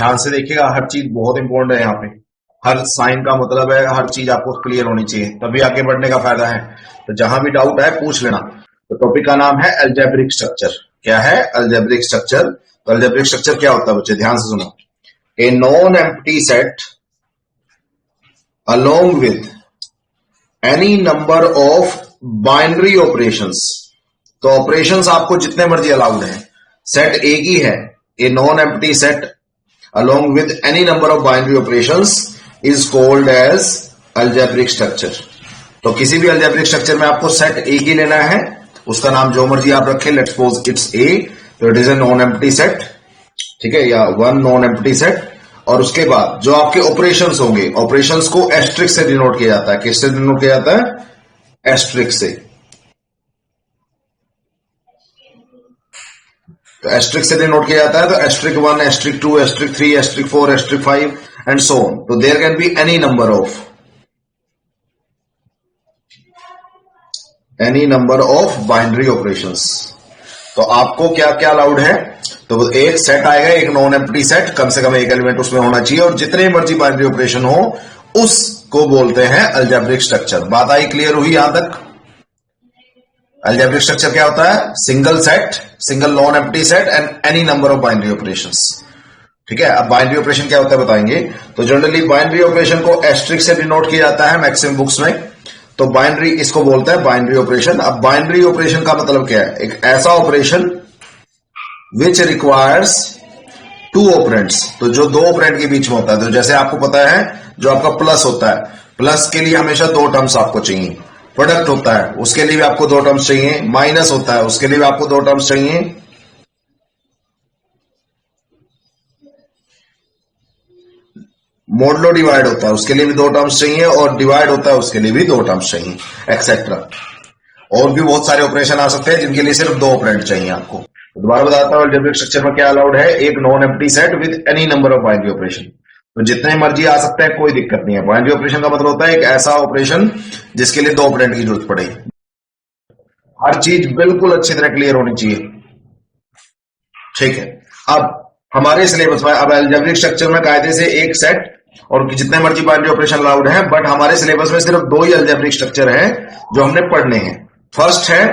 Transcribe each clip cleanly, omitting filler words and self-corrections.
ध्यान से देखिएगा, हर चीज बहुत इंपॉर्टेंट है यहाँ पे। हर साइन का मतलब है हर चीज आपको क्लियर होनी चाहिए, तभी आगे बढ़ने का फायदा है। तो जहां भी डाउट है पूछ लेना। तो टॉपिक का नाम है अलजेब्रिक स्ट्रक्चर। क्या है? Algebraic structure. तो अलजेब्रिक स्ट्रक्चर क्या होता है बच्चे? ध्यान से सुनो। A non empty set along with any number of binary operations. तो ऑपरेशंस आपको जितने मर्जी अलाउड है, सेट एक ही है। A non empty set along with any number of binary operations is called as algebraic structure. तो किसी भी अलजेब्रिक स्ट्रक्चर में आपको सेट एक ही लेना है, उसका नाम जो मर्जी आप रखें। लेट्स सपोज इट्स ए, तो it is a non empty set, ठीक है, या वन नॉन एम्प्टी सेट। और उसके बाद जो आपके ऑपरेशंस होंगे, ऑपरेशंस को एस्ट्रिक से डिनोट किया जाता है। किससे डिनोट किया जाता है? एस्ट्रिक से। तो एस्ट्रिक से डिनोट किया जाता है। तो asterisk 1, asterisk 2, asterisk 3, asterisk 4, asterisk 5 and so on. तो there can be any number of binary operations. तो आपको क्या क्या अलाउड है? तो एक सेट आएगा, एक नॉन एम्प्टी सेट, कम से कम एक एलिमेंट उसमें होना चाहिए, और जितने मर्जी बाइनरी ऑपरेशन हो उसको बोलते हैं अलजेब्रिक स्ट्रक्चर। बात आई? क्लियर हुई यहां तक? अलजेब्रिक स्ट्रक्चर क्या होता है? Single set, single non empty set and any number of binary operations. ठीक है। अब बाइनरी ऑपरेशन क्या होता है बताएंगे। तो जनरली बाइनरी ऑपरेशन को एस्ट्रिक से डिनोट किया जाता है मैक्सिमम बुक्स में। तो बाइनरी, इसको बोलता है बाइनरी ऑपरेशन। अब बाइनरी ऑपरेशन का मतलब क्या है? एक ऐसा operation which requires two operands. तो जो दो ऑपरेंड के बीच में होता है। तो जैसे आपको पता है जो आपका प्लस होता है, प्लस के लिए हमेशा दो टर्म्स आपको चाहिए। प्रोडक्ट होता है उसके लिए भी आपको दो टर्म्स चाहिए। माइनस होता है उसके लिए भी आपको दो टर्म्स चाहिए। मोडलो डिवाइड होता है उसके लिए भी दो टर्म्स चाहिए, और डिवाइड होता है उसके लिए भी दो टर्म्स चाहिए, एक्सेट्रा। और भी बहुत सारे ऑपरेशन आ सकते हैं जिनके लिए सिर्फ दो ऑपरेंड चाहिए आपको। दोबारा बताता हूं अलजेब्रिक स्ट्रक्चर में क्या अलाउड है। एक non empty set with any number of binary operation. तो जितने मर्जी आ सकते हैं, कोई दिक्कत नहीं है। बाइनरी ऑपरेशन का मतलब होता है एक ऐसा ऑपरेशन जिसके लिए दो ऑपरेंड की जरूरत पड़े। हर चीज बिल्कुल अच्छी तरह क्लियर होनी चाहिए, ठीक है। अब हमारे सिलेबस में, अब अलजेब्रिक स्ट्रक्चर में कायदे से एक सेट और जितने मर्जी बाइनरी ऑपरेशन अलाउड है, बट हमारे सिलेबस में सिर्फ दो ही अलजेब्रिक स्ट्रक्चर है जो हमने पढ़ने हैं। फर्स्ट है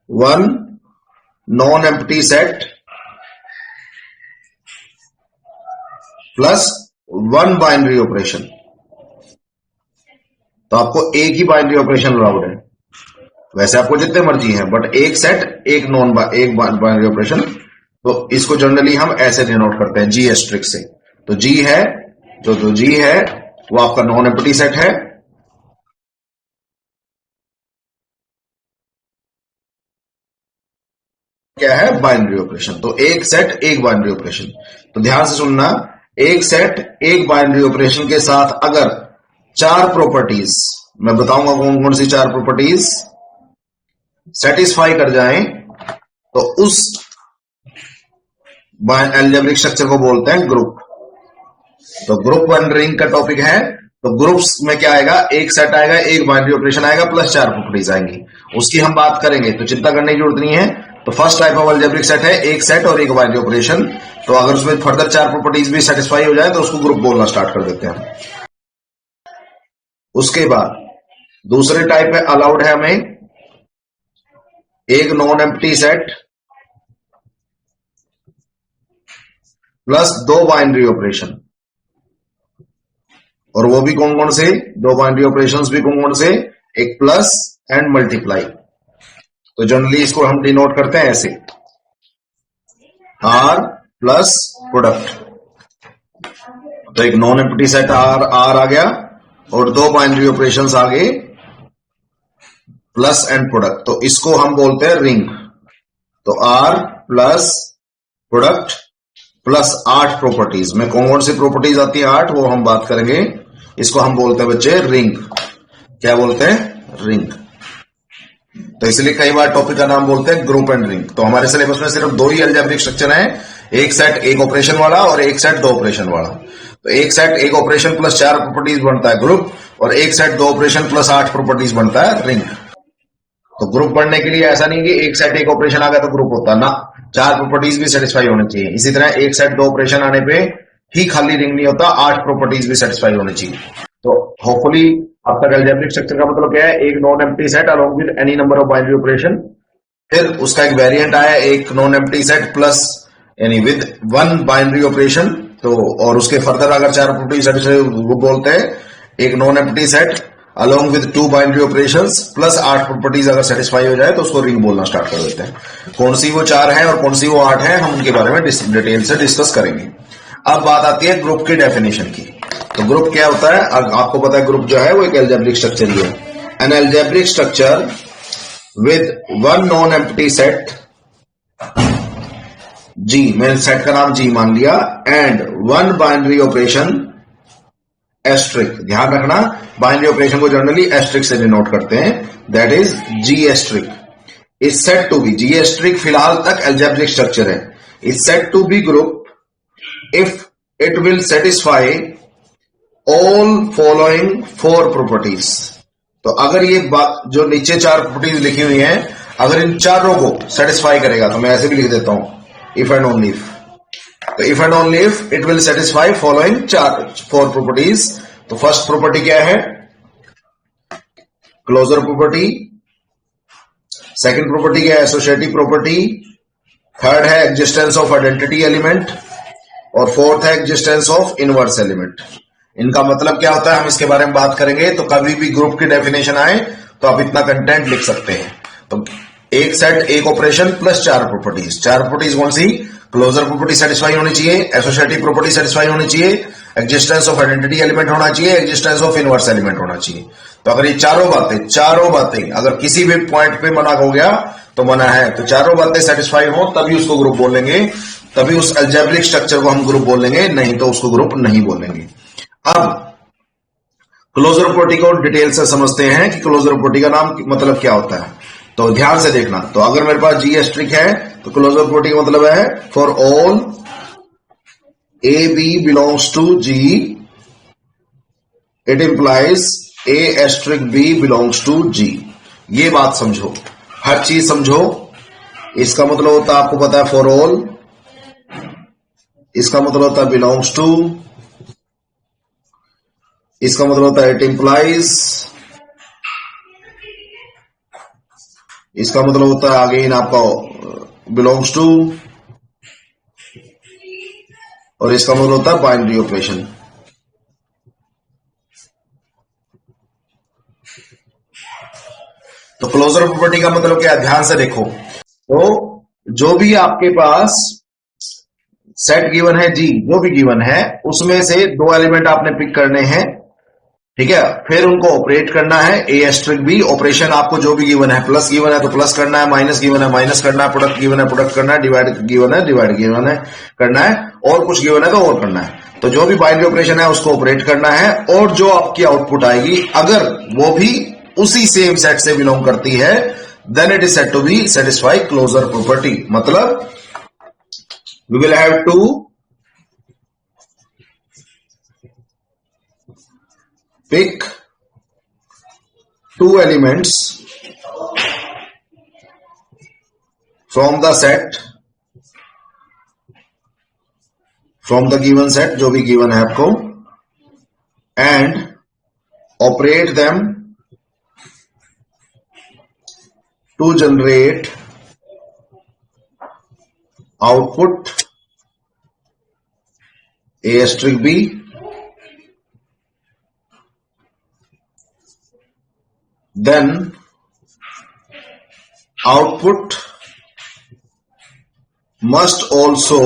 one non empty set plus one binary operation. तो आपको एक ही बाइनरी ऑपरेशन अलाउड है। वैसे आपको जितने मर्जी हैं, बट एक सेट, एक बाइनरी ऑपरेशन। तो इसको जनरली हम ऐसे डिनोट करते हैं, जी एस्ट्रिक से। तो जी है, जो जी है वो आपका नॉन एम्प्टी सेट है। क्या है? Binary operation. तो एक सेट, एक बाइनरी ऑपरेशन। तो ध्यान से सुनना, एक सेट एक बाइनरी ऑपरेशन के साथ अगर चार प्रॉपर्टीज, मैं बताऊंगा कौन कौन सी चार प्रॉपर्टीज सेटिस्फाई कर जाएं, तो उस अलजेब्रिक स्ट्रक्चर को बोलते हैं ग्रुप। तो ग्रुप वन रिंग का टॉपिक है। तो ग्रुप्स में क्या आएगा? एक सेट आएगा, एक बाइनरी ऑपरेशन आएगा, प्लस चार प्रॉपर्टीज आएंगी। उसकी हम बात करेंगे, तो चिंता करने की जरूरत नहीं है। तो first type of algebraic set है एक सेट और एक बाइनरी ऑपरेशन। तो अगर उसमें फर्दर चार प्रॉपर्टीज भी सेटिस्फाई हो जाए तो उसको ग्रुप बोलना स्टार्ट कर देते हैं। उसके बाद दूसरे टाइप में अलाउड है हमें एक नॉन एम्प्टी सेट प्लस दो बाइनरी ऑपरेशन। और वो भी कौन कौन से? दो बाइनरी ऑपरेशंस भी कौन कौन से? एक प्लस एंड मल्टीप्लाई। तो जनरली इसको हम डिनोट करते हैं ऐसे, आर प्लस प्रोडक्ट। तो एक नॉन एम्प्टी सेट आर आ गया और दो बाइनरी ऑपरेशंस आ गए, प्लस एंड प्रोडक्ट। तो इसको हम बोलते हैं रिंग। तो R plus product plus 8 properties में कौन कौन सी प्रॉपर्टीज आती है? 8, वो हम बात करेंगे। इसको हम बोलते हैं बच्चे रिंग। क्या बोलते हैं? रिंग। तो इसलिए कई बार टॉपिक का नाम बोलते हैं ग्रुप एंड रिंग। तो हमारे सिलेबस में सिर्फ दो ही अलजेब्रिक स्ट्रक्चर हैं, एक सेट एक ऑपरेशन वाला और एक सेट दो ऑपरेशन वाला। तो एक सेट एक ऑपरेशन प्लस 4 प्रॉपर्टीज बनता है ग्रुप, और एक सेट दो ऑपरेशन प्लस 8 प्रॉपर्टीज बनता है रिंग। तो ग्रुप बनने के लिए ऐसा नहीं कि एक सेट एक ऑपरेशन आ गया तो ग्रुप होता ना, 4 प्रॉपर्टीज भी सेटिस्फाई होनी चाहिए। इसी तरह एक सेट 2 ऑपरेशन आने पे ही खाली रिंग नहीं होता, 8 प्रॉपर्टीज भी सेटिस्फाई होनी चाहिए। तो होपफुली अब तक अलजेब्रिक स्ट्रक्चर का मतलब क्या है, एक non empty set along with any number of binary operation, फिर उसका एक वेरिएंट आया एक नॉन एम्प्टी सेट प्लस यानी विद 1 बाइनरी ऑपरेशन। तो और उसके फर्दर अगर 4 प्रॉपर्टी सेटिस्फाई वो बोलते हैं एक non empty set along with 2 binary operations plus 8 properties अगर सेटिस्फाई हो जाए तो उसको रिंग बोलना स्टार्ट कर देते हैं। कौन सी वो 4 है और कौन सी वो 8 है, हम उनके बारे में डिटेल से डिस्कस करेंगे। अब बात आती है ग्रुप की डेफिनेशन की। तो ग्रुप क्या होता है, आपको पता है ग्रुप जो है वो एक अलजेब्रिक स्ट्रक्चर ही है। An algebraic structure with 1 non empty set G, मैंने सेट का नाम जी मान लिया, एंड 1 बाइनरी ऑपरेशन एस्ट्रिक। ध्यान रखना बाइनरी ऑपरेशन को जनरली एस्ट्रिक से डिनोट करते हैं, that is G asterisk is set to be, G asterisk फिलहाल तक अलजेब्रिक स्ट्रक्चर है, is set to be group if it will satisfy all following 4 properties. तो अगर ये बात जो नीचे 4 प्रॉपर्टीज लिखी हुई हैं अगर इन चारों को सेटिस्फाई करेगा, तो मैं ऐसे भी लिख देता हूं इफ एंड ओनली इफ। तो if and only if it will satisfy following 4 properties. तो फर्स्ट प्रॉपर्टी क्या है, क्लोजर प्रॉपर्टी। सेकंड प्रॉपर्टी क्या है, एसोसिएटिव प्रॉपर्टी। थर्ड है एग्जिस्टेंस ऑफ आइडेंटिटी एलिमेंट और फोर्थ है एग्जिस्टेंस ऑफ इनवर्स एलिमेंट। इनका मतलब क्या होता है हम इसके बारे में बात करेंगे। तो कभी भी ग्रुप की डेफिनेशन आए तो आप इतना कंटेंट लिख सकते हैं। तो एक सेट एक ऑपरेशन प्लस 4 प्रॉपर्टीज। 4 प्रॉपर्टीज कौन सी, क्लोजर प्रॉपर्टी सेटिस्फाई होनी चाहिए, एसोसिएटिव प्रॉपर्टी सेटिस्फाई होनी चाहिए, एग्जिस्टेंस ऑफ आइडेंटिटी एलिमेंट होना चाहिए, एग्जिस्टेंस ऑफ इनवर्स एलिमेंट होना चाहिए। तो अगर ये चारों बातें अगर किसी भी पॉइंट पे मना हो गया तो मना है, तो चारों बातें सेटिस्फाई हो तभी उसको ग्रुप बोलेंगे, तभी उस अलजेब्रिक स्ट्रक्चर को हम ग्रुप बोलेंगे, नहीं तो उसको ग्रुप नहीं बोलेंगे। अब क्लोजर प्रॉपर्टी को डिटेल से समझते हैं कि क्लोजर प्रॉपर्टी का नाम मतलब क्या होता है। तो ध्यान से देखना, तो अगर मेरे पास जी एस्ट्रिक है तो क्लोजर प्रॉपर्टी का मतलब है for all A B belongs to G it implies A asterisk B belongs to G. ये बात समझो, हर चीज समझो। इसका मतलब होता है आपको पता है फॉर ऑल, इसका मतलब होता है बिलोंग्स टू, इसका मतलब होता है इट इंप्लाइज, इसका मतलब होता है अगेन आपका बिलोंग्स टू, और इसका मतलब होता है बाइनरी ऑपरेशन। तो क्लोजर प्रॉपर्टी का मतलब क्या है, ध्यान से देखो। तो जो भी आपके पास सेट गिवन है जी, जो भी गिवन है उसमें से 2 एलिमेंट आपने पिक करने हैं, ठीक है। फिर उनको ऑपरेट करना है, ए एस्ट्रिक बी। ऑपरेशन आपको जो भी गिवन है, प्लस गिवन है तो प्लस करना है, माइनस गिवन है माइनस करना है, प्रोडक्ट गिवन है प्रोडक्ट करना है, डिवाइड गिवन है डिवाइड गिवन है करना है, और कुछ गिवन है तो और करना है। तो जो भी बाइनरी ऑपरेशन है उसको ऑपरेट करना है, और जो आपकी आउटपुट आएगी अगर वो भी उसी सेम सेट से बिलोंग करती है, then it is said to be satisfy closure property. मतलब we will have to pick 2 elements from the set, from the given set, जो भी given है आपको, and operate them to generate output A asterisk B, then output must also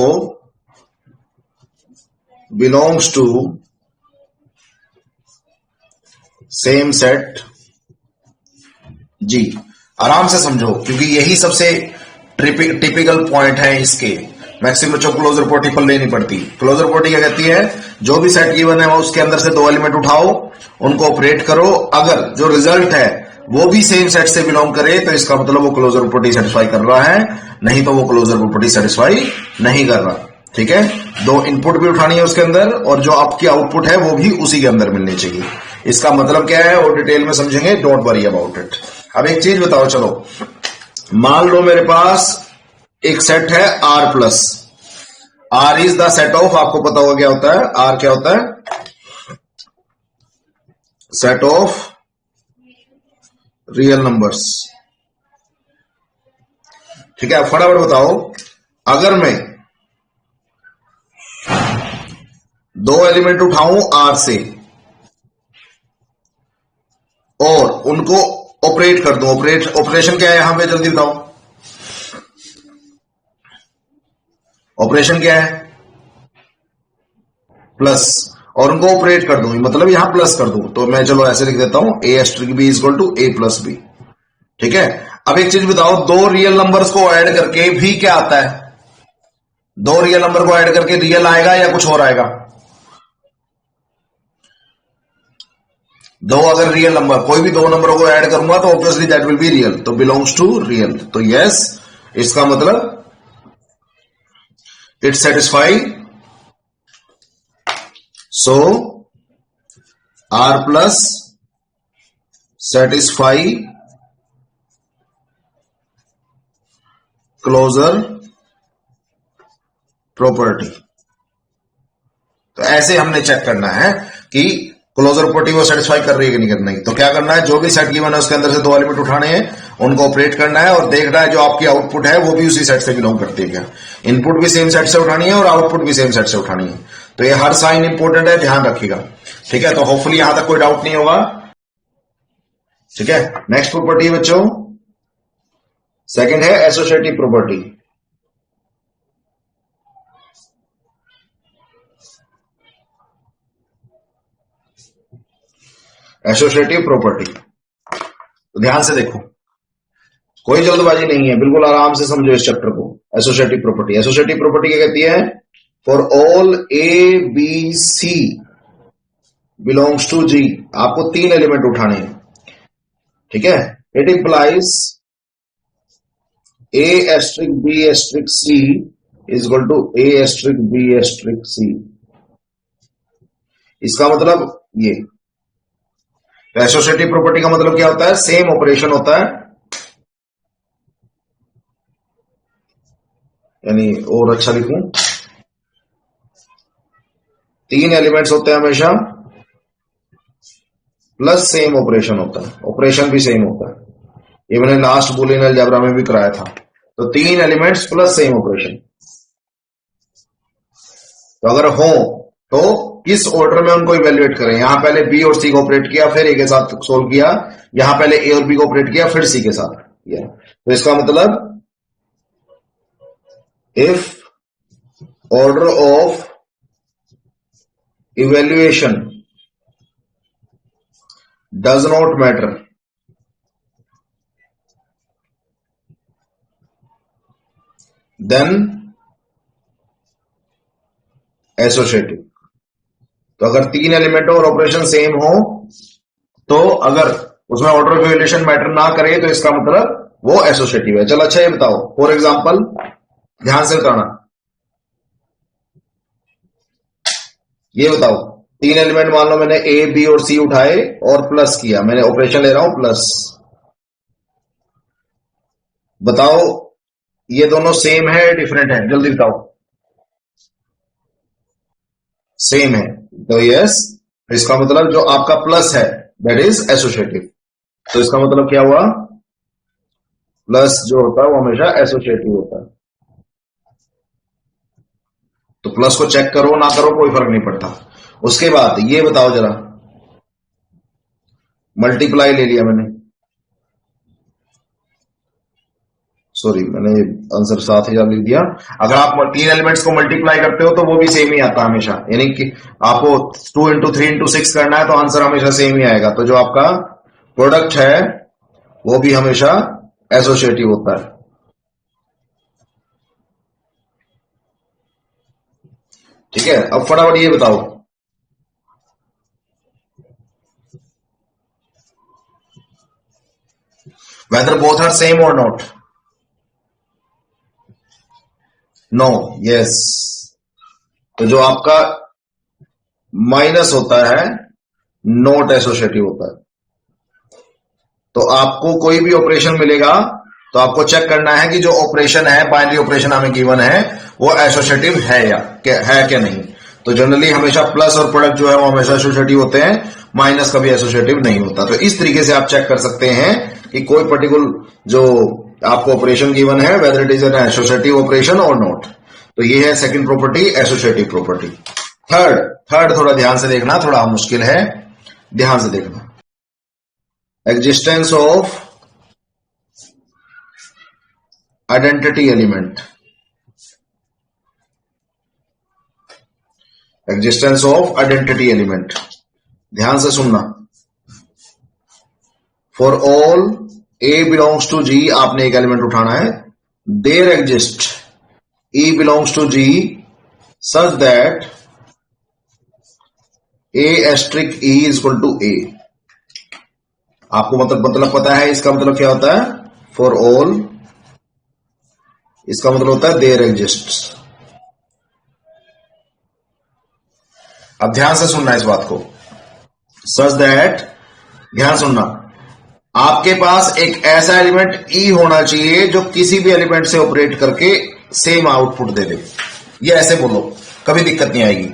belongs to same set G। आराम से समझो क्योंकि यही सबसे टिपिकल पॉइंट है इसके। मैक्सिमम बच्चों क्लोजर प्रॉपर्टी पर लेनी पड़ती। क्लोजर प्रॉपर्टी क्या कहती है, जो भी सेट गिवन है उसके अंदर से 2 एलिमेंट उठाओ, उनको ऑपरेट करो, अगर जो रिजल्ट है वो भी सेम सेट से बिलोंग करे तो इसका मतलब वो क्लोजर प्रॉपर्टी सेटिस्फाई कर रहा है, नहीं तो वो क्लोजर प्रॉपर्टी सेटिस्फाई नहीं कर रहा। ठीक है, 2 इनपुट भी उठानी है उसके अंदर, और जो आपकी आउटपुट है वो भी उसी के अंदर मिलनी चाहिए। इसका मतलब क्या है और डिटेल में समझेंगे, डोंट वरी अबाउट इट। अब एक चीज बताओ, चलो मान लो मेरे पास एक सेट है R plus. R is the set of, आपको पता होगा क्या होता है आर, क्या होता है सेट ऑफ रियल नंबर्स। ठीक है, फटाफट बताओ, अगर मैं दो एलिमेंट उठाऊं आर से और उनको ऑपरेट कर दूं, ऑपरेशन क्या है यहां पे, जल्दी बताओ ऑपरेशन क्या है, प्लस, और उनको ऑपरेट कर दूं मतलब यहां प्लस कर दूं, तो मैं चलो ऐसे लिख देता हूं A asterisk B equal to A plus B. ठीक है, अब एक चीज बताओ, दो रियल नंबर्स को ऐड करके भी क्या आता है, दो रियल नंबर को ऐड करके रियल आएगा या कुछ और आएगा? दो अगर रियल नंबर, कोई भी दो नंबरों को ऐड करूंगा तो obviously that will be real, तो बिलोंग्स टू रियल, तो यस, इसका मतलब it satisfy, so R plus satisfy closure property. तो ऐसे हमने चेक करना है कि क्लोजर प्रॉपर्टी को सेटिस्फाई कर रही है कि नहीं करना है। तो क्या करना है, जो भी सेट गिवन है उसके अंदर से दो एलिमेंट उठाने हैं, उनको ऑपरेट करना है और देखना है जो आपकी आउटपुट है वो भी उसी सेट से बिलोंग करती है क्या। इनपुट भी सेम सेट से उठानी है और आउटपुट भी सेम सेट से उठानी है, तो ये हर साइन इंपॉर्टेंट है, ध्यान रखिएगा। ठीक है, तो होपफुली यहां तक कोई डाउट नहीं होगा। ठीक है, नेक्स्ट प्रॉपर्टी बच्चों, सेकंड है एसोसिएटिव प्रॉपर्टी। एसोसिएटिव प्रॉपर्टी, तो ध्यान से देखो, कोई जल्दबाजी नहीं है, बिल्कुल आराम से समझो इस चैप्टर को। एसोसिएटिव प्रॉपर्टी, एसोसिएटिव प्रॉपर्टी क्या कहती है, for all A B C belongs to G, आपको तीन एलिमेंट उठाने हैं। ठीक है, it implies A asterisk B asterisk C is equal to A asterisk B asterisk C. इसका मतलब ये, एसोसिएटिव प्रॉपर्टी का मतलब क्या होता है, सेम ऑपरेशन होता है, यानी और अच्छा लिखूं, तीन एलिमेंट्स होते हैं हमेशा, प्लस सेम ऑपरेशन होता है, ऑपरेशन भी सेम होता है। ये मैंने लास्ट बूलियन अलजेब्रा में भी कराया था। तो तीन एलिमेंट्स प्लस सेम ऑपरेशन, तो अगर हो तो किस ऑर्डर में उनको इवेल्युएट करें, यहां पहले बी और सी को ऑपरेट किया फिर ए के साथ सोल्व किया, यहां पहले ए और बी को ऑपरेट किया फिर सी के साथ किया। तो इसका मतलब if order of evaluation does not matter, then associative. तो अगर तीन एलिमेंट और ऑपरेशन सेम हो, तो अगर उसमें ऑर्डर ऑफ इवैल्यूएशन मैटर ना करे तो इसका मतलब वो एसोसिएटिव है। चलो अच्छा, ये बताओ फॉर एग्जांपल, ध्यान से बताना, ये बताओ तीन एलिमेंट मान लो मैंने ए बी और सी उठाए और प्लस किया, मैंने ऑपरेशन ले रहा हूं प्लस, बताओ ये दोनों सेम है डिफरेंट है, जल्दी बताओ। सेम है, तो यस, इसका मतलब जो आपका प्लस है दैट इज एसोसिएटिव। तो इसका मतलब क्या हुआ, प्लस जो होता है वो हमेशा एसोसिएटिव होता है। तो प्लस को चेक करो ना करो कोई फर्क नहीं पड़ता। उसके बाद ये बताओ जरा, मल्टीप्लाई ले लिया मैंने, सॉरी मैंने आंसर 7000 लिख दिया। अगर आप तीन एलिमेंट्स को मल्टीप्लाई करते हो तो वो भी सेम ही आता है हमेशा, यानी कि आपको 2 इंटू 3 इंटू 6 करना है तो आंसर हमेशा सेम ही आएगा। तो जो आपका प्रोडक्ट है वो भी हमेशा एसोसिएटिव होता है। ठीक है, अब फटाफट ये बताओ, वेदर बोथ आर सेम और नॉट। No, yes. तो जो आपका माइनस होता है नॉट एसोसिएटिव होता है। तो आपको कोई भी ऑपरेशन मिलेगा तो आपको चेक करना है कि जो ऑपरेशन है, बाइनरी ऑपरेशन हमें गिवन है, वो एसोसिएटिव है या क्या नहीं। तो जनरली हमेशा प्लस और प्रोडक्ट जो है वो हमेशा एसोसिएटिव होते हैं, माइनस कभी एसोसिएटिव नहीं होता। तो इस तरीके से आप चेक कर सकते हैं कि कोई पर्टिकुलर जो आपको ऑपरेशन गिवन है, whether it is an associative operation और नॉट। तो ये है second property, associative property. Third थोड़ा ध्यान से देखना, थोड़ा मुश्किल है, ध्यान से देखना। Existence of identity element, existence of identity element, ध्यान से सुनना। For all A belongs to G, आपने एक एलिमेंट उठाना है। There exist E belongs to G such that A asterisk E is equal to A. आपको मतलब पता है इसका मतलब क्या होता है? फॉर ऑल, इसका मतलब होता है देयर एग्जिस्ट। अब ध्यान से सुनना इस बात को, सच दैट, ध्यान सुनना, आपके पास एक ऐसा एलिमेंट ई होना चाहिए जो किसी भी एलिमेंट से ऑपरेट करके सेम आउटपुट दे दे। ये ऐसे बोलो, कभी दिक्कत नहीं आएगी।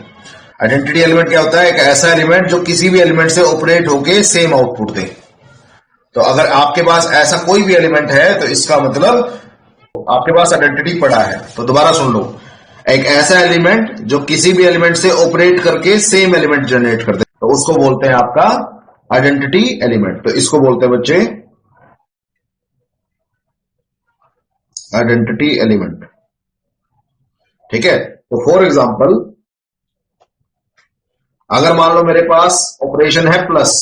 आइडेंटिटी एलिमेंट क्या होता है? एक ऐसा एलिमेंट जो किसी भी एलिमेंट से ऑपरेट होके सेम आउटपुट दे। तो अगर आपके पास ऐसा कोई भी एलिमेंट है तो इसका मतलब आपके पास आइडेंटिटी पड़ा है। तो दोबारा सुन लो, एक ऐसा एलिमेंट जो किसी भी एलिमेंट से ऑपरेट करके सेम एलिमेंट जनरेट कर दे, तो उसको बोलते हैं आपका आइडेंटिटी एलिमेंट। तो इसको बोलते हैं बच्चे आइडेंटिटी एलिमेंट, ठीक है। तो फॉर एग्जांपल, अगर मान लो मेरे पास ऑपरेशन है प्लस,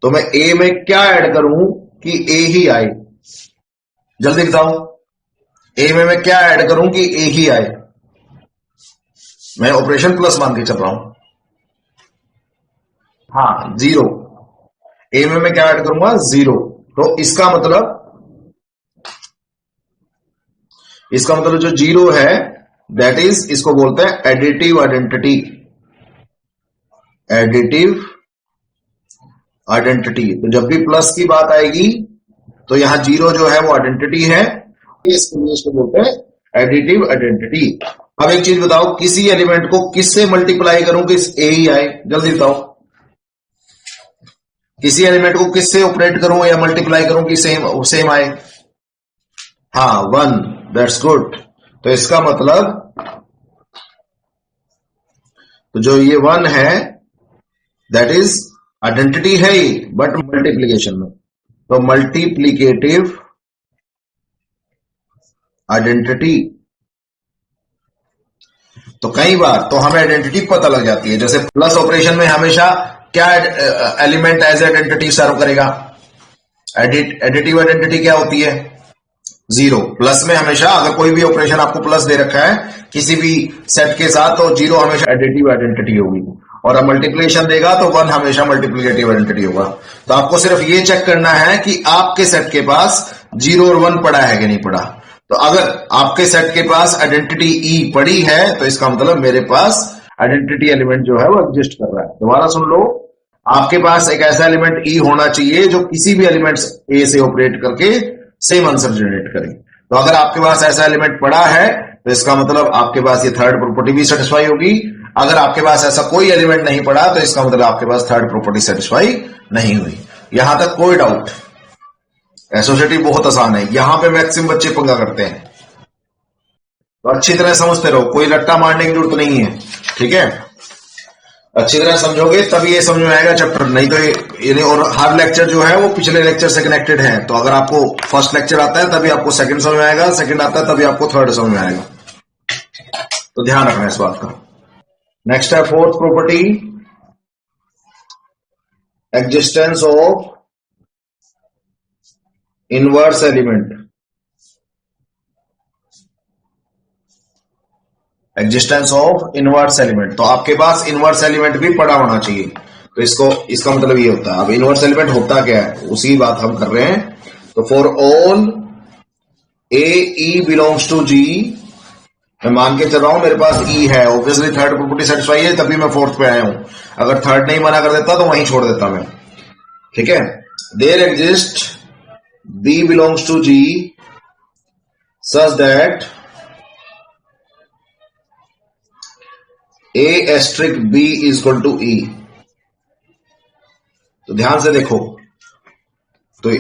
तो मैं ए में क्या ऐड करूं कि ए ही आए? जल्दी बताओ, ए में मैं क्या ऐड करूं कि ए ही आए? मैं ऑपरेशन प्लस मान के चल रहा हूं, हाँ, 0। ए में मैं क्या ऐड करूंगा? 0। तो इसका मतलब जो 0 है, दैट इज, इसको बोलते हैं एडिटिव आइडेंटिटी। Additive identity. तो जब भी प्लस की बात आएगी तो यहां 0 जो है वो आइडेंटिटी है, इसको बोलते हैं एडिटिव आइडेंटिटी। अब एक चीज बताओ, किसी एलिमेंट को किससे मल्टीप्लाई करूं कि ए ही आए? जल्दी बताओ, किसी एलिमेंट को किससे ऑपरेट करूं या मल्टीप्लाई करूं कि सेम आए? हाँ, 1। That's good. तो इसका मतलब, तो जो ये 1 है, दैट इज आइडेंटिटी है ही, बट मल्टीप्लीकेशन में। तो मल्टीप्लीकेटिव आइडेंटिटी। तो कई बार तो हमें आइडेंटिटी पता लग जाती है, जैसे प्लस ऑपरेशन में हमेशा क्या एलिमेंट एज आइडेंटिटी सर्व करेगा? एडिटिव आइडेंटिटी क्या होती है? 0। प्लस में हमेशा, अगर कोई भी ऑपरेशन आपको प्लस दे रखा है किसी भी सेट के साथ, तो 0 हमेशा एडिटिव आइडेंटिटी होगी, और अब मल्टीप्लिकेशन देगा तो 1 हमेशा मल्टीप्लिकेटिव आइडेंटिटी होगा। तो आपको सिर्फ ये चेक करना है कि आपके सेट के पास 0 और 1 पड़ा है कि नहीं पड़ा। तो अगर आपके सेट के पास आइडेंटिटी ई पड़ी है तो इसका मतलब मेरे पास आइडेंटिटी एलिमेंट जो है वो एग्जिस्ट कर रहा है। दोबारा सुन लो, आपके पास एक ऐसा एलिमेंट ई होना चाहिए जो किसी भी एलिमेंट ए से ऑपरेट करके सेम आंसर जनरेट करे। तो अगर आपके पास ऐसा एलिमेंट पड़ा है तो इसका मतलब आपके पास ये थर्ड प्रॉपर्टी भी सेटिस्फाई होगी। अगर आपके पास ऐसा कोई एलिमेंट नहीं पड़ा तो इसका मतलब आपके पास थर्ड प्रॉपर्टी सेटिस्फाई नहीं हुई। यहां तक कोई डाउट? एसोसिएटिव बहुत आसान है, यहां पे मैक्सिमम बच्चे पंगा करते हैं। तो अच्छी तरह समझते रहो, कोई रट्टा मारने की जरूरत नहीं है, ठीक है। अच्छी तरह समझोगे तभी ये समझ में आएगा चैप्टर, नहीं तो ये और हर लेक्चर जो है वो पिछले लेक्चर से कनेक्टेड है। तो अगर आपको फर्स्ट लेक्चर आता है तभी आपको सेकंड समझ में आएगा, सेकंड आता है तभी आपको थर्ड समझ में आएगा। तो ध्यान रखना इस बात का। नेक्स्ट है fourth property, existence of inverse element. Existence of inverse element, तो आपके पास इनवर्स एलिमेंट भी पड़ा होना चाहिए। तो इसका मतलब ये होता है, अब इनवर्स एलिमेंट होता क्या है उसी बात हम कर रहे हैं। तो for all A E belongs to G, मैं मान के चल रहा हूं मेरे पास ई है, ऑब्वियसली थर्ड प्रॉपर्टी सेटिस्फाई है तभी मैं फोर्थ पे आया हूं। अगर थर्ड नहीं मना कर देता तो वहीं छोड़ देता मैं, ठीक है। There exist B belongs to G such that A asterisk B is equal to E। तो ध्यान से देखो, तो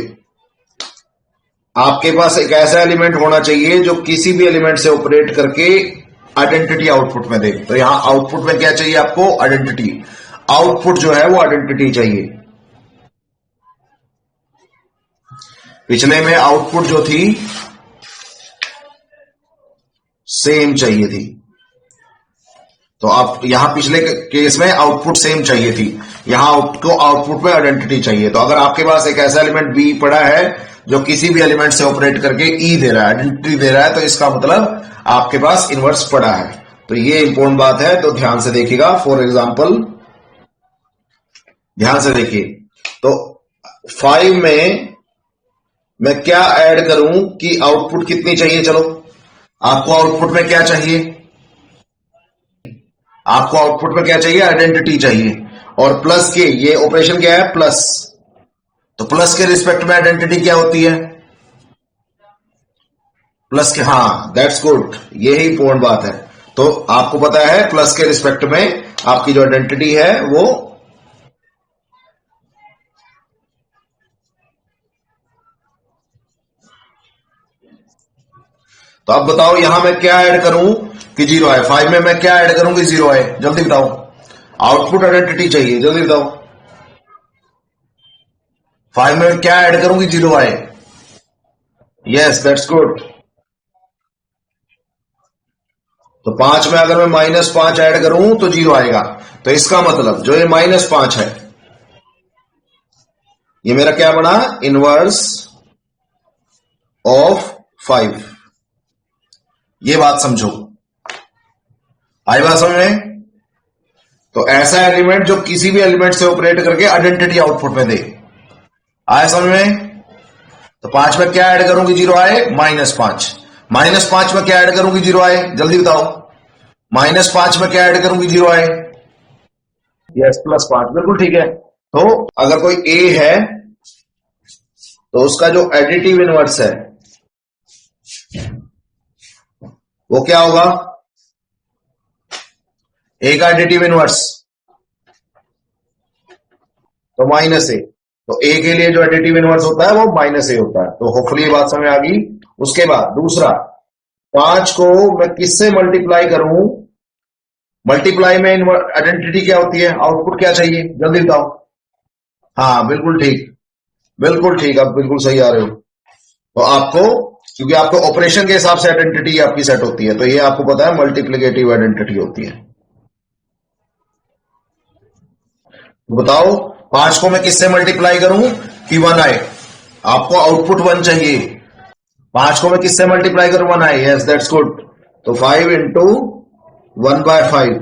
आपके पास एक ऐसा एलिमेंट होना चाहिए जो किसी भी एलिमेंट से ऑपरेट करके आइडेंटिटी आउटपुट में दे। तो यहां आउटपुट में क्या चाहिए आपको? आइडेंटिटी। आउटपुट जो है वो आइडेंटिटी चाहिए। पिछले में आउटपुट जो थी सेम चाहिए थी, तो आप यहां पिछले केस में आउटपुट सेम चाहिए थी, यहां आपको आउटपुट में आइडेंटिटी चाहिए। तो अगर आपके पास एक ऐसा एलिमेंट बी पड़ा है जो किसी भी एलिमेंट से ऑपरेट करके ई दे रहा है, आइडेंटिटी दे रहा है, तो इसका मतलब आपके पास इनवर्स पड़ा है। तो ये इंपॉर्टेंट बात है, तो ध्यान से देखिएगा। फॉर एग्जांपल ध्यान से देखिए, तो 5 में मैं क्या ऐड करूं कि आउटपुट कितनी चाहिए? चलो, आपको आउटपुट में क्या चाहिए? आपको आउटपुट में क्या चाहिए? आइडेंटिटी चाहिए। और प्लस के, ये ऑपरेशन क्या है? प्लस। तो प्लस के रिस्पेक्ट में आइडेंटिटी क्या होती है? प्लस के, हाँ, दैट्स गुड, यही इंपॉर्टेंट बात है। तो आपको पता है प्लस के रिस्पेक्ट में आपकी जो आइडेंटिटी है वो तो अब बताओ यहां मैं क्या ऐड करूं कि 0 आए? 5 में मैं क्या ऐड करूं कि 0 आए? जल्दी बताओ। आउटपुट आइडेंटिटी चाहिए, जल्दी बताओ। 5 में क्या ऐड करूं कि 0 आए? Yes, that's good. तो 5 में अगर मैं -5 ऐड करूं तो 0 आएगा। तो इसका मतलब जो ये -5 है, ये मेरा क्या बना? Inverse of 5। ये बात समझो, आई बात समझ में? तो ऐसा एलिमेंट जो किसी भी एलिमेंट से ऑपरेट करके आइडेंटिटी आउटपुट में दे, आया समझ में? तो 5 में क्या ऐड करूं कि 0 आए? -5। -5 में क्या ऐड करूं कि 0 आए? जल्दी बताओ। -5 में क्या ऐड करूं कि 0 आए? यस, +5, बिल्कुल ठीक है। तो अगर कोई ए है तो उसका जो एडिटिव इनवर्स है वो क्या होगा? ए का एडिटिव इनवर्स तो -a। तो ए के लिए जो एडिटिव इनवर्स होता है वो -a होता है। तो होपफुली ये बात समझ आ गई। उसके बाद दूसरा, 5 को मैं किससे मल्टीप्लाई करूं? मल्टीप्लाई में आइडेंटिटी क्या होती है? आउटपुट क्या चाहिए? जल्दी बताओ। हाँ, बिल्कुल ठीक, बिल्कुल ठीक, आप बिल्कुल सही आ रहे हो। तो आपको, क्योंकि आपको ऑपरेशन के हिसाब से आइडेंटिटी आपकी सेट होती है, तो ये आपको पता है मल्टीप्लिकेटिव आइडेंटिटी होती है। तो बताओ 5 को मैं किससे मल्टीप्लाई करूं कि 1 आए? आपको आउटपुट 1 चाहिए। 5 को मैं किससे मल्टीप्लाई करूं? 1 आए। Yes, that's good. तो 5 इंटू 1/5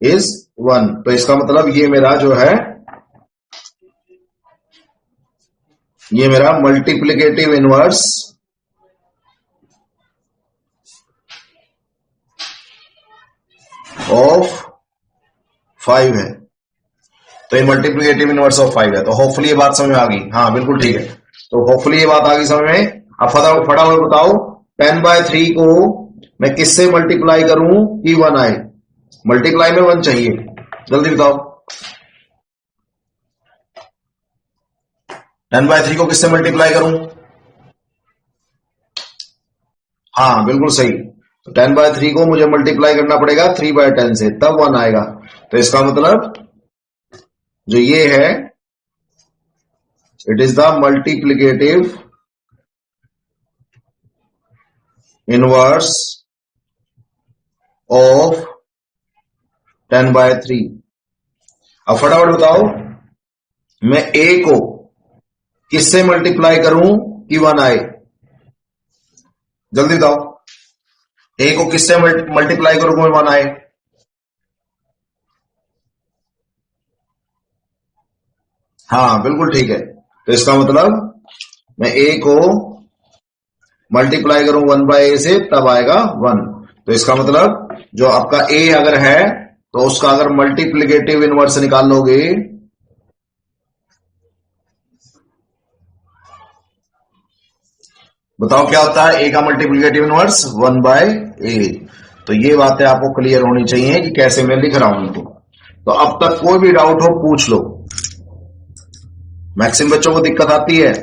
इज 1। तो इसका मतलब ये मेरा जो है, ये मेरा मल्टीप्लिकेटिव इनवर्स ऑफ 5 है। तो ये मल्टीप्लिकेटिव इनवर्स ऑफ 5 है। तो होपफुली ये बात समझ में आ गई। हाँ, बिल्कुल ठीक है। तो होपफुली ये बात आ गई समझ में। अब फटाफट बताओ, 10/3 को मैं किससे मल्टीप्लाई करूं कि 1 आए? मल्टीप्लाई में 1 चाहिए, जल्दी बताओ। 10/3 को किससे मल्टीप्लाई करूं? हाँ, बिल्कुल सही। तो 10/3 को मुझे मल्टीप्लाई करना पड़ेगा 3/10 से, तब 1 आएगा। तो इसका मतलब जो ये है, it is the multiplicative inverse of 10/3। अब फटाफट बताओ, मैं a को किससे मल्टीप्लाई करूं कि 1 आए? जल्दी बताओ। a को किससे मल्टीप्लाई करूं कि 1 आए? हाँ, बिल्कुल ठीक है। तो इसका मतलब मैं a को मल्टीप्लाई करूं 1/a से, तब आएगा 1। तो इसका मतलब जो आपका a अगर है तो उसका अगर मल्टीप्लिकेटिव इनवर्स निकाल लोगे बताओ क्या होता है ए का मल्टीप्लिकेटिव इनवर्स 1/a। तो ये बातें आपको क्लियर होनी चाहिए कि कैसे मैं लिख रहा हूं इनको। तो अब तक कोई भी डाउट हो पूछ लो। मैक्सिमम बच्चों को दिक्कत आती है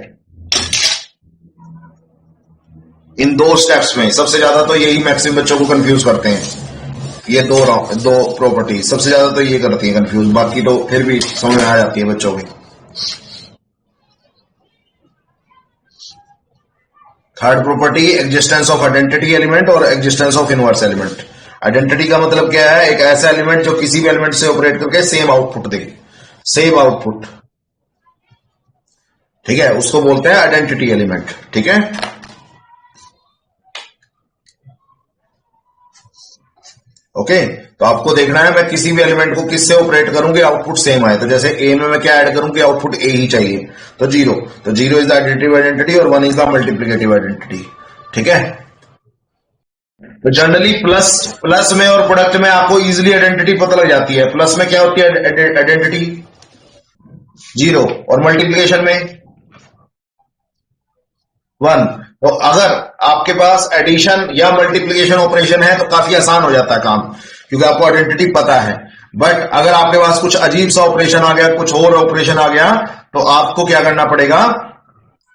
इन दो स्टेप्स में, सबसे ज्यादा तो यही मैक्सिमम बच्चों को कंफ्यूज करते हैं। ये दो प्रॉपर्टी सबसे ज्यादा तो ये करती है कंफ्यूज, बाकी तो फिर भी समझ में आ जाती है बच्चों की। Third property existence of identity element और existence of inverse element. Identity का मतलब क्या है? एक ऐसा एलिमेंट जो किसी भी एलिमेंट से ऑपरेट करके सेम आउटपुट दे, सेम आउटपुट, ठीक है, उसको बोलते हैं आइडेंटिटी एलिमेंट। ठीक है, ओके। तो आपको देखना है मैं किसी भी एलिमेंट को किससे ऑपरेट करूंगी आउटपुट सेम आए। तो जैसे ए में मैं क्या ऐड करूंगी, आउटपुट ए ही चाहिए, तो 0। तो 0 इज द आइडेंटिटी आइडेंटिटी और 1 इज द मल्टीप्लिकेटिव आइडेंटिटी। ठीक है, तो जनरली प्लस में और प्रोडक्ट में आपको इजीली आइडेंटिटी पता लग जाती है। प्लस में क्या होती है आइडेंटिटी 0 और मल्टीप्लिकेशन में 1। तो अगर आपके पास एडिशन या मल्टीप्लिकेशन ऑपरेशन है तो काफी आसान हो जाता है काम, क्योंकि आपको आइडेंटिटी पता है। बट अगर आपके पास कुछ अजीब सा ऑपरेशन आ गया, कुछ और ऑपरेशन आ गया, तो आपको क्या करना पड़ेगा,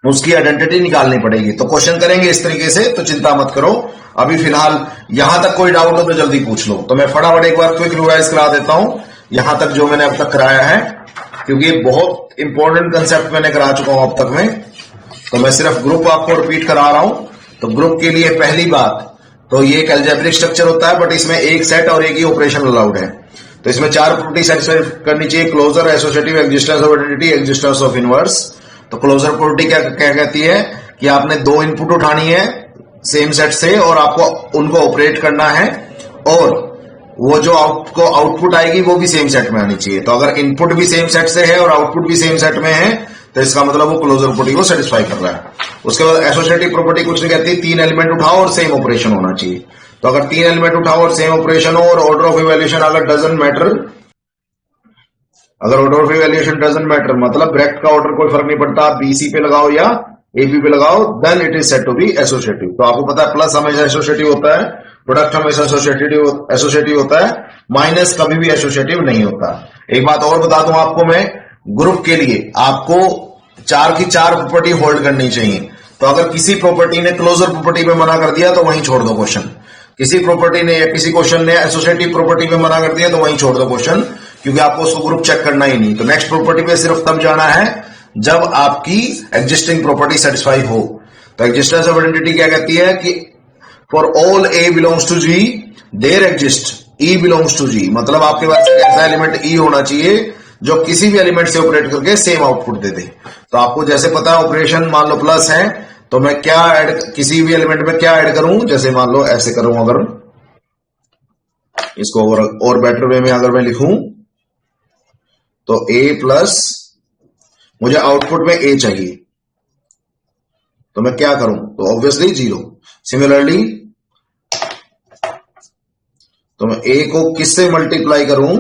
उसकी आइडेंटिटी निकालनी पड़ेगी। तो क्वेश्चन करेंगे इस तरीके से, तो चिंता मत करो। अभी फिलहाल यहां तक कोई डाउट हो तो जल्दी पूछ लो। तो मैं फटाफट एक बार क्विक रिवाइज करा देता हूं यहां तक जो मैंने अब तक कराया है, क्योंकि बहुत इंपॉर्टेंट कंसेप्ट मैंने करा चुका हूं अब तक में। तो मैं सिर्फ ग्रुप आपको रिपीट करा रहा हूं। तो ग्रुप के लिए पहली बात तो ये एक अलजेब्रिक स्ट्रक्चर होता है, बट इसमें एक सेट और एक ही ऑपरेशन अलाउड है। तो इसमें 4 प्रॉपर्टी सेटिस्फाई करनी चाहिए: closure, associative, existence of identity, existence of inverse. तो क्लोजर प्रॉपर्टी क्या क्या कहती है कि आपने 2 इनपुट उठानी है सेम सेट से और आपको उनको ऑपरेट करना है, और वो जो आउटपुट आएगी वो भी सेम सेट में आनी चाहिए। तो अगर इनपुट भी सेम सेट से है और आउटपुट भी सेम सेट में है तो इसका मतलब वो क्लोजर प्रॉपर्टी को सेटिस्फाई कर रहा है। उसके बाद एसोसिएटिव प्रॉपर्टी कुछ नहीं कहती, 3 एलिमेंट उठाओ और सेम ऑपरेशन होना चाहिए। तो अगर 3 एलिमेंट उठाओ और सेम ऑपरेशन हो और ऑर्डर ऑफ इवैल्यूएशन अगर डजंट मैटर, अगर order of evaluation doesn't matter मतलब ब्रैकेट का ऑर्डर कोई फर्क नहीं पड़ता, बीसी पे लगाओ या एबी पे लगाओ, then it is said to be associative. तो आपको पता है प्लस हमेशा एसोसिएटिव होता है, प्रोडक्ट हमेशा एसोसिएटिव होता है, माइनस कभी भी एसोसिएटिव नहीं होता। एक बात और बता दूं आपको मैं, ग्रुप के लिए आपको 4 की 4 प्रॉपर्टी होल्ड करनी चाहिए। तो अगर किसी प्रॉपर्टी ने क्लोजर प्रॉपर्टी पे मना कर दिया तो वहीं छोड़ दो क्वेश्चन। किसी प्रॉपर्टी ने या किसी क्वेश्चन ने एसोसिएटिव प्रॉपर्टी पे मना कर दिया तो वहीं छोड़ दो क्वेश्चन, क्योंकि आपको उसको ग्रुप चेक करना ही नहीं। तो नेक्स्ट प्रॉपर्टी पे सिर्फ तब जाना है जब आपकी एग्जिस्टिंग प्रॉपर्टी सेटिस्फाई हो। तो एग्जिस्टेंस ऑफ आइडेंटिटी क्या कहती है कि for all A belongs to G there exist E belongs to G. मतलब आपके पास एक ऐसा एलिमेंट ई होना चाहिए जो किसी भी एलिमेंट से ऑपरेट करके सेम आउटपुट दे दे। तो आपको जैसे पता है ऑपरेशन मान लो प्लस है, तो मैं क्या ऐड, किसी भी एलिमेंट में क्या ऐड करूं, जैसे मान लो ऐसे करूं, अगर इसको और बेटर वे में अगर मैं लिखूं तो a प्लस, मुझे आउटपुट में a चाहिए, तो मैं क्या करूं, तो ऑब्वियसली 0। सिमिलरली तो मैं a को किससे मल्टीप्लाई करूं,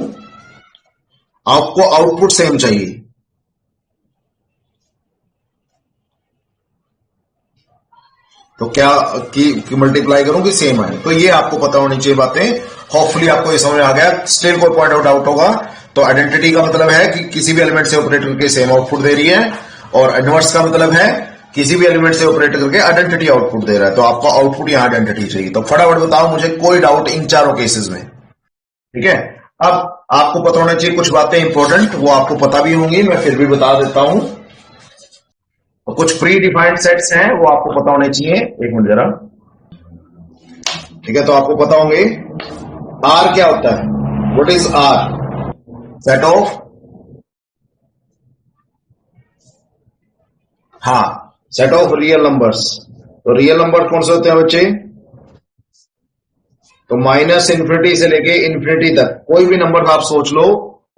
आपको आउटपुट सेम चाहिए, तो क्या की मल्टीप्लाई करूं कि सेम आए। तो ये आपको पता होनी चाहिए बातें। होपफुली आपको ये समझ आ गया। स्टिल कोई पॉइंट आउट आउट होगा तो आइडेंटिटी का मतलब है कि किसी भी एलिमेंट से ऑपरेट करके सेम आउटपुट दे रही है, और इनवर्स का मतलब है किसी भी एलिमेंट से ऑपरेट करके आइडेंटिटी आउटपुट दे रहा है। तो आपको आउटपुट यहां आइडेंटिटी चाहिए। तो फटाफट बताओ मुझे कोई डाउट इन चारों केसेस में, ठीक है। अब आपको पता होना चाहिए कुछ बातें इंपॉर्टेंट, वो आपको पता भी होंगी, मैं फिर भी बता देता हूं। तो कुछ प्री डिफाइंड सेट्स हैं वो आपको पता होने चाहिए। एक मिनट जरा, ठीक है। तो आपको पता होंगे आर क्या होता है, what is R, set of, हाँ, सेट ऑफ रियल नंबर्स। तो रियल नंबर कौन से होते हैं बच्चे, तो माइनस इन्फिनिटी से लेके इन्फिनिटी तक कोई भी नंबर आप सोच लो,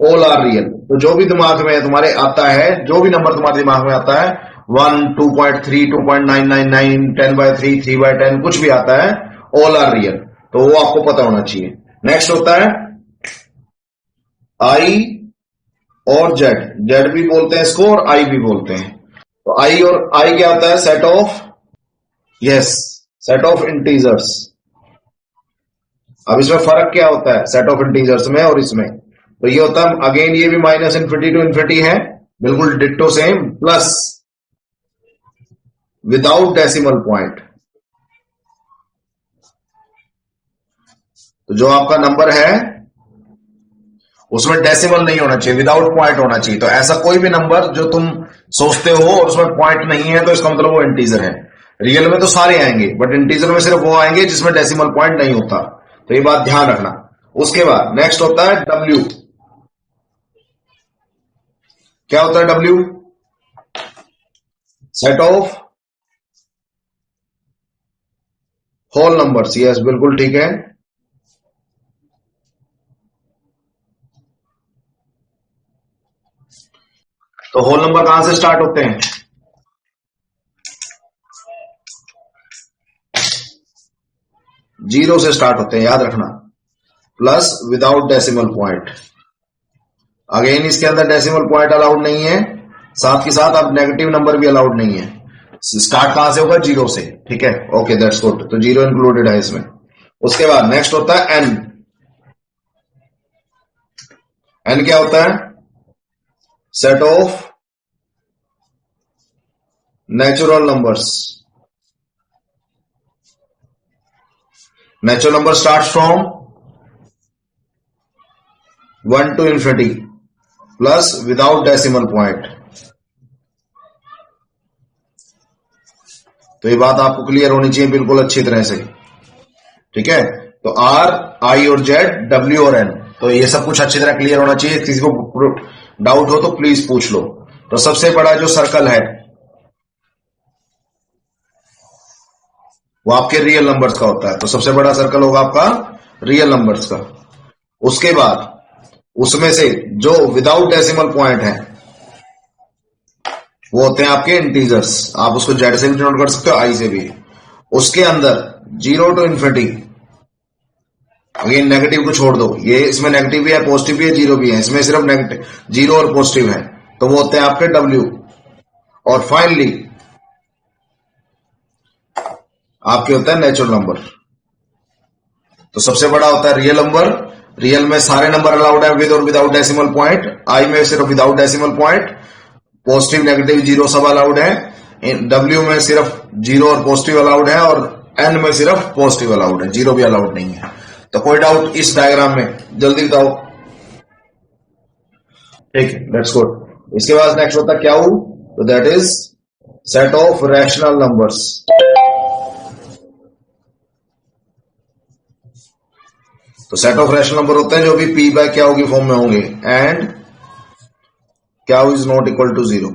ऑल आर रियल। तो जो भी दिमाग में तुम्हारे आता है, जो भी नंबर तुम्हारे दिमाग में आता है, 1, 2.3, 2.999, 10/3, 3/10, कुछ भी आता है, ऑल आर रियल। तो वो आपको पता होना चाहिए। नेक्स्ट होता है आई और जेड, जेड भी बोलते हैं इसको और आई भी बोलते हैं। तो आई और आई क्या होता है, set of yes, set of integers. अब इसमें फर्क क्या होता है सेट ऑफ इंटीजर्स में और इसमें? तो ये होता है अगेन ये भी माइनस इन्फिनिटी टू इन्फिनिटी है, बिल्कुल ditto same, plus without decimal point. तो जो आपका नंबर है उसमें डेसिमल नहीं होना चाहिए, विदाउट पॉइंट होना चाहिए। तो ऐसा कोई भी नंबर जो तुम सोचते हो और उसमें पॉइंट नहीं है तो इसका मतलब वो इंटीजर है। रियल में तो सारे आएंगे, बट इंटीजर में सिर्फ वो आएंगे जिसमें डेसिमल पॉइंट नहीं होता। तो ये बात ध्यान रखना। उसके बाद नेक्स्ट होता है डब्ल्यू। क्या होता है W? Set of whole numbers. Yes, बिल्कुल ठीक है। तो होल नंबर कहां से स्टार्ट होते हैं? जीरो से स्टार्ट होते हैं, याद रखना, plus without decimal point. Again इसके अंदर डेसिमल पॉइंट अलाउड नहीं है, साथ ही साथ अब नेगेटिव नंबर भी अलाउड नहीं है। स्टार्ट कहां से होगा? जीरो से। ठीक है, ओके, दैट्स गुड। तो जीरो इंक्लूडेड है इसमें। उसके बाद नेक्स्ट होता है एन। एन क्या होता है? Set of natural numbers. Natural number start from 1 to infinity plus without decimal point. तो ये बात आपको क्लियर होनी चाहिए बिल्कुल अच्छी तरह से। ठीक है, तो आर, आई और जेड, डब्ल्यू और एन, तो ये सब कुछ अच्छी तरह क्लियर होना चाहिए। किसी को डाउट हो तो प्लीज पूछ लो। तो सबसे बड़ा जो सर्कल है वो आपके रियल नंबर्स का होता है। तो सबसे बड़ा सर्कल होगा आपका रियल नंबर्स का। उसके बाद उसमें से जो विदाउट डेसिमल पॉइंट है वो होते हैं आपके इंटीजर्स। आप उसको जेड से भी डिनोट कर सकते हो, आई से भी। उसके अंदर zero to infinity, again negative को छोड़ दो, ये इसमें नेगेटिव भी है, पॉजिटिव भी है, जीरो भी है, इसमें सिर्फ नेगेटिव, जीरो और पॉजिटिव है, तो वो होते हैं आपके डब्ल्यू। और फाइनली आपके होता है नेचुरल नंबर। तो सबसे बड़ा होता है रियल नंबर। रियल में सारे नंबर अलाउड है विद और विदाउट डेसिमल पॉइंट। आई में सिर्फ without decimal point, positive negative zero सब अलाउड है। डब्ल्यू में सिर्फ जीरो और पॉजिटिव अलाउड है, और एन में सिर्फ पॉजिटिव अलाउड है, जीरो भी अलाउड नहीं है। तो कोई डाउट इस डायग्राम में? जल्दी बताओ। ठीक है, लेट्स गुड। इसके बाद नेक्स्ट होता है क्या हो? तो that is set of rational numbers. तो सेट ऑफ रैशनल नंबर होते हैं जो भी पी बाय क्या की फॉर्म में होंगे, एंड क्या is not equal to zero.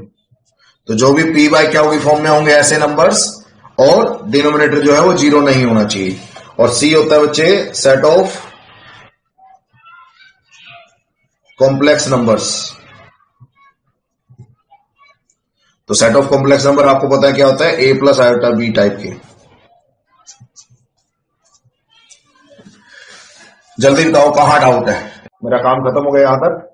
तो जो भी पी बाय क्या की फॉर्म में होंगे ऐसे नंबर्स, और डिनोमिनेटर जो है वो जीरो नहीं होना चाहिए। और सी होता है बच्चे सेट ऑफ कॉम्प्लेक्स नंबर्स। तो सेट ऑफ कॉम्प्लेक्स नंबर आपको पता है क्या होता है? ए प्लस आयोटा बी टाइप के। जल्दी बताओ कहां डाउट है? मेरा काम खत्म हो गया यहां तक।